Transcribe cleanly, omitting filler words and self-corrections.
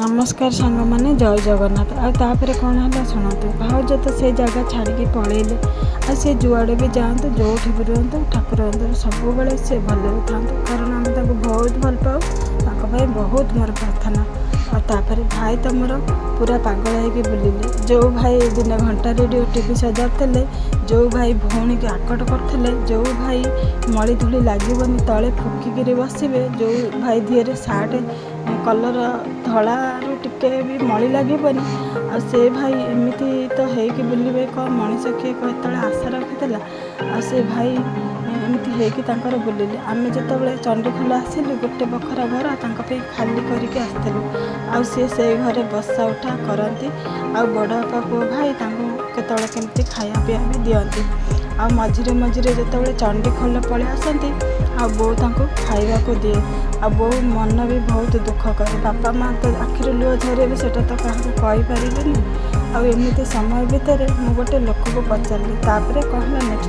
नमस्कार सांग मैंने जय जगन्नाथ आपर कौन है शुणु भाज तो से जगह छाड़ी पलैले आ सी जुआड़े भी जातु जो भी रुहतु ठाकुर सब बेले से भले था कारण आम बहुत भल पाऊ बहुत मोर प्रार्थना आपर भाई तुम पूरा पागल होगी बुलिले जो भाई दिन घंटे टीवी सजाते जो भाई भौणी की आकट करते जो भाई मली धूली लगे तले फुकिकी बसवे जो भाई दिहरे सार्ट कलर धला टिके भी मली लगे आ से भाई एमती तो होगी बुलवे कौन मनीष किए कत आशा रखीला आ से भाई एमती होकर बुलिले आम जो चंडीखोल आसिलु गोटे बखरा घर तांके खाली करके आसलु आ से घरे बसा उठा करती आ बड़ बापा पुओ भाई केतले केमती खाया पीया भी दियंती आ मझिरे मझिरे जो चंडीखोल पलि आसती आ बो खाइबा को दिए आ बो मन भी बहुत दुख करे बापा माँ तो आखिर लुह झरे सेटा तो क्या कहीपरि आमती समय भितर मुझे गोटे लोक को पचारि कहला नेक्स्ट